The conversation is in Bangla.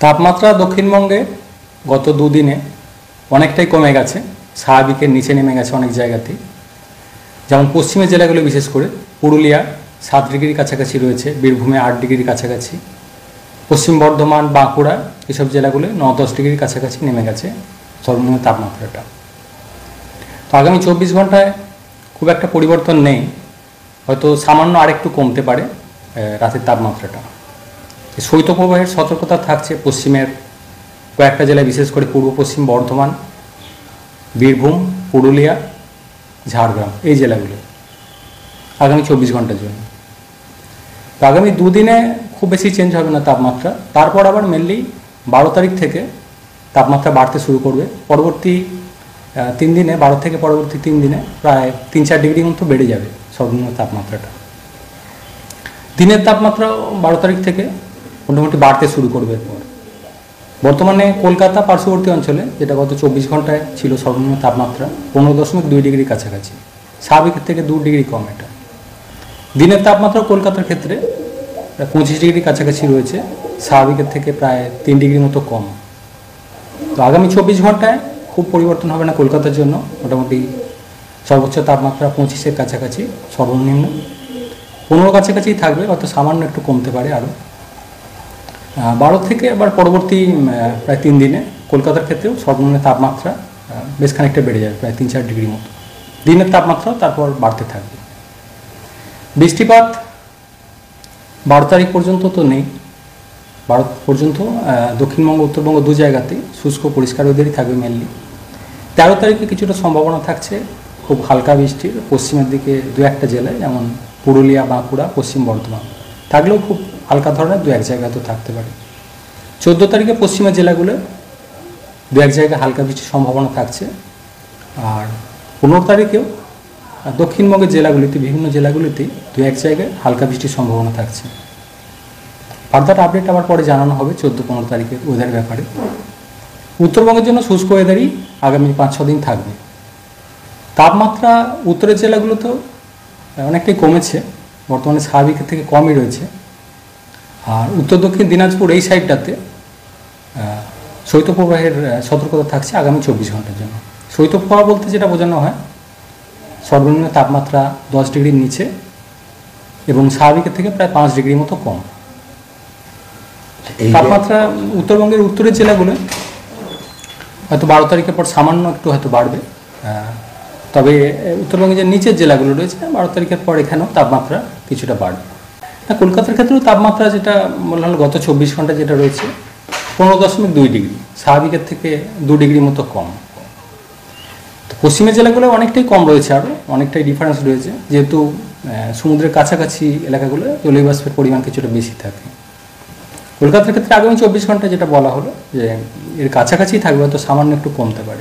তাপমাত্রা দক্ষিণবঙ্গে গত দুদিনে অনেকটাই কমে গেছে, স্বাভাবিকের নিচে নেমে গেছে অনেক জায়গাতেই। যেমন পশ্চিমের জেলাগুলো বিশেষ করে পুরুলিয়া 7 ডিগ্রির কাছাকাছি রয়েছে, বীরভূমে 8 ডিগ্রির কাছাকাছি, পশ্চিম বর্ধমান বাঁকুড়া এসব জেলাগুলো 9-10 ডিগ্রির কাছাকাছি নেমে গেছে সর্বনিম্ন তাপমাত্রাটা। তো আগামী 24 ঘন্টায় খুব একটা পরিবর্তন নেই, হয়তো সামান্য আরেকটু কমতে পারে রাতের তাপমাত্রাটা। শৈত্যপ্রবাহের সতর্কতা থাকছে পশ্চিমের কয়েকটা জেলায়, বিশেষ করে পূর্ব পশ্চিম বর্ধমান, বীরভূম, পুরুলিয়া, ঝাড়গ্রাম এই জেলাগুলো আগামী 24 ঘন্টার জন্য। তো আগামী দুদিনে খুব বেশি চেঞ্জ হবে না তাপমাত্রা, তারপর আবার মেনলি 12 তারিখ থেকে তাপমাত্রা বাড়তে শুরু করবে। পরবর্তী 3 দিনে, 12 থেকে পরবর্তী 3 দিনে প্রায় 3-4 ডিগ্রি মতো বেড়ে যাবে সর্বনিম্ন তাপমাত্রাটা। দিনের তাপমাত্রা 12 তারিখ থেকে মোটামুটি বাড়তে শুরু করবে। এরপর বর্তমানে কলকাতা পার্শ্ববর্তী অঞ্চলে, যেটা গত 24 ঘন্টায় ছিল সর্বনিম্ন তাপমাত্রা 15.2 ডিগ্রির কাছাকাছি, স্বাভাবিকের থেকে 2 ডিগ্রি কম। এটা দিনের তাপমাত্রা কলকাতার ক্ষেত্রে 25 ডিগ্রির কাছাকাছি রয়েছে, স্বাভাবিকের থেকে প্রায় 3 ডিগ্রি মতো কম। তো আগামী 24 ঘন্টায় খুব পরিবর্তন হবে না কলকাতার জন্য, মোটামুটি সর্বোচ্চ তাপমাত্রা 25-এর কাছাকাছি, সর্বনিম্ন 15 কাছাকাছি থাকবে, হয়তো সামান্য একটু কমতে পারে আরও। 12 থেকে আবার পরবর্তী প্রায় 3 দিনে কলকাতার ক্ষেত্রেও সর্বনিম্ন তাপমাত্রা বেশ খানিকটা বেড়ে যাবে, প্রায় 3-4 ডিগ্রি মতো। দিনের তাপমাত্রাও তারপর বাড়তে থাকবে। বৃষ্টিপাত 12 তারিখ পর্যন্ত তো নেই, 12 পর্যন্ত দক্ষিণবঙ্গ উত্তরবঙ্গ দু জায়গাতেই শুষ্ক পরিষ্কার ওয়েদারই থাকবে মেনলি। 13 তারিখে কিছুটা সম্ভাবনা থাকছে খুব হালকা বৃষ্টির, পশ্চিমের দিকে 2-1টা জেলায়, যেমন পুরুলিয়া, বাঁকুড়া, পশ্চিম বর্ধমান, থাকলেও খুব হালকা ধরনের 2-1 জায়গায় তো থাকতে পারে। 14 তারিখে পশ্চিমের জেলাগুলো 2-1 জায়গায় হালকা বৃষ্টির সম্ভাবনা থাকছে। আর 15 তারিখেও দক্ষিণবঙ্গের জেলাগুলিতে, বিভিন্ন জেলাগুলিতেই 2-1 জায়গায় হালকা বৃষ্টির সম্ভাবনা থাকছে। ফার্দার আপডেট আবার পরে জানানো হবে 14-15 তারিখের ওয়েদারের ব্যাপারে। উত্তরবঙ্গের জন্য শুষ্ক ওয়েদারই আগামী 5-6 দিন থাকবে। তাপমাত্রা উত্তরের জেলাগুলোতেও অনেকটাই কমেছে, বর্তমানে স্বাভাবিকের থেকে কমই রয়েছে। আর উত্তর দক্ষিণ দিনাজপুর এই সাইডটাতে শৈত্যপ্রবাহের সতর্কতা থাকছে আগামী 24 ঘন্টার জন্য। শৈত্যপ্রবাহ বলতে যেটা বোঝানো হয়, সর্বনিম্ন তাপমাত্রা 10 ডিগ্রির নিচে এবং স্বাভাবিকের থেকে প্রায় 5 ডিগ্রি মতো কম। তাপমাত্রা উত্তরবঙ্গের উত্তরের জেলাগুলো হয়তো 12 তারিখের পর সামান্য একটু হয়তো বাড়বে, তবে উত্তরবঙ্গের যে নিচের জেলাগুলো রয়েছে 12 তারিখের পর এখানেও তাপমাত্রা কিছুটা বাড়বে। কলকাতার ক্ষেত্রেও তাপমাত্রা যেটা বললাম গত 24 ঘন্টা যেটা রয়েছে 15.2 ডিগ্রি, স্বাভাবিকের থেকে 2 ডিগ্রি মতো কম। তো পশ্চিমের জেলাগুলো অনেকটাই কম রয়েছে, আরও অনেকটাই ডিফারেন্স রয়েছে, যেহেতু সমুদ্রের কাছাকাছি এলাকাগুলো জলীয় বাষ্পের পরিমাণ কিছুটা বেশি থাকে। কলকাতার ক্ষেত্রে আগামী 24 ঘন্টা যেটা বলা হলো যে এর কাছাকাছি থাকবে, হয়তো সামান্য একটু কমতে পারে।